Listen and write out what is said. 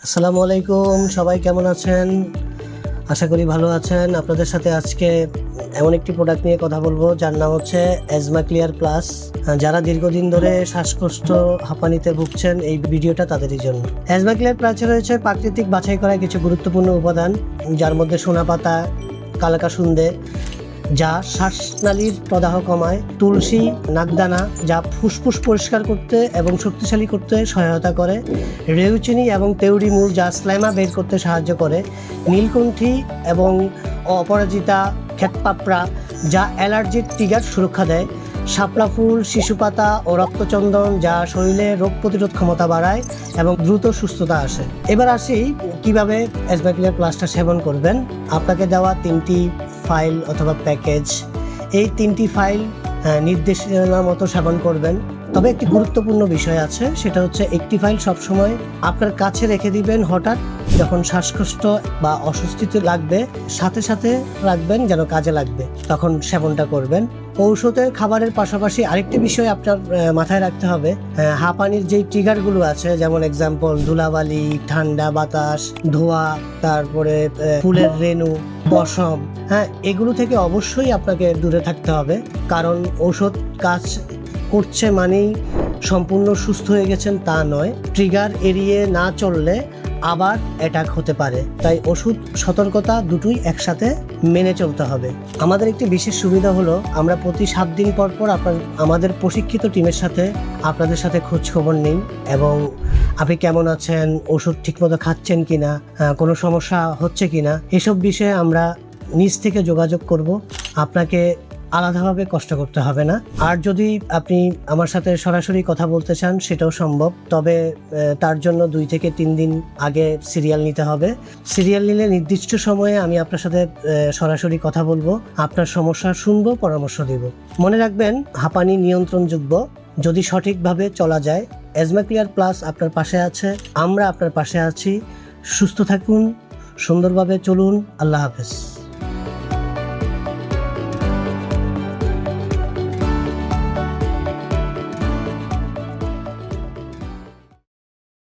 আসসালামু আলাইকুম, সবাই কেমন আছেন? আশা করি ভালো আছেন। আপনাদের সাথে আজকে এমন একটি প্রোডাক্ট নিয়ে কথা বলবো যার নাম হচ্ছে অ্যাজমা ক্লিয়ার প্লাস। যারা দীর্ঘদিন ধরে শ্বাসকষ্ট হাঁপানিতে ভুগছেন, এই ভিডিওটা তাদেরই জন্য। অ্যাজমা ক্লিয়ার প্লাসে রয়েছে প্রাকৃতিক বাছাই করা কিছু গুরুত্বপূর্ণ উপাদান, যার মধ্যে সোনা পাতা, কালাকাসুন্দে যা শ্বাসনালীর প্রদাহ কমায়, তুলসী, নাকদানা যা ফুসফুস পরিষ্কার করতে এবং শক্তিশালী করতে সহায়তা করে, রেউচিনি এবং তেওড়ি মূল যা স্লাইমা বের করতে সাহায্য করে, নীলকণ্ঠী এবং অপরাজিতা ক্ষেতপাপড়া যা অ্যালার্জির ট্রিগার সুরক্ষা দেয়, শাপলা ফুল, শিশু পাতা ও রক্তচন্দন যা শরীরে রোগ প্রতিরোধ ক্ষমতা বাড়ায় এবং দ্রুত সুস্থতা আসে। এবার আসি কিভাবে অ্যাজমা ক্লিয়ার প্লাসটা সেবন করবেন। আপনাকে দেওয়া 3টি ফাইল অথবা প্যাকেজ, এই 3টি ফাইল নির্দেশনার মতো সেবন করবেন। তবে একটি গুরুত্বপূর্ণ বিষয় আছে, সেটা হচ্ছে একটি ফাইল সবসময় আপনার কাছে রেখে দিবেন। হঠাৎ যখন শ্বাসকষ্ট বা অস্বস্তিতে লাগবে, সাথে সাথে রাখবেন, যেন কাজে লাগবে, তখন সেবনটা করবেন। ঔষধের খাবারের পাশাপাশি আরেকটি বিষয় আপনার মাথায় রাখতে হবে, হাঁপানির যেই ট্রিগারগুলো আছে, যেমন এক্সাম্পল ধুলাবালি, ঠান্ডা বাতাস, ধোঁয়া, তারপরে ফুলের রেণু, পশম, এগুলো থেকে অবশ্যই আপনাকে দূরে থাকতে হবে। কারণ ঔষধ কাজ করছে মানেই সম্পূর্ণ সুস্থ হয়ে গেছেন তা নয়। ট্রিগার এড়িয়ে না চললে আবার অ্যাটাক হতে পারে। তাই ওষুধ, সতর্কতা দুটোই একসাথে মেনে চলতে হবে। আমাদের একটি বিশেষ সুবিধা হলো, আমরা প্রতি 7 দিন পর পর আমাদের প্রশিক্ষিত টিমের সাথে আপনাদের সাথে খোঁজ খবর নিই এবং আপনি কেমন আছেন, ওষুধ ঠিকমতো খাচ্ছেন কিনা, কোনো সমস্যা হচ্ছে কিনা, এসব বিষয়ে আমরা নিজ থেকে যোগাযোগ করব। আপনাকে আলাদাভাবে কষ্ট করতে হবে না। আর যদি আপনি আমার সাথে সরাসরি কথা বলতে চান, সেটাও সম্ভব। তবে তার জন্য 2 থেকে 3 দিন আগে সিরিয়াল নিতে হবে। সিরিয়াল নিলে নির্দিষ্ট সময়ে আমি আপনার সাথে সরাসরি কথা বলবো, আপনার সমস্যা শুনবো, পরামর্শ দিব। মনে রাখবেন, হাঁপানি নিয়ন্ত্রণযোগ্য যদি সঠিকভাবে চলা যায়। অ্যাজমা ক্লিয়ার প্লাস আপনার পাশে আছে, আমরা আপনার পাশে আছি। সুস্থ থাকুন, সুন্দরভাবে চলুন। আল্লাহ হাফেজ।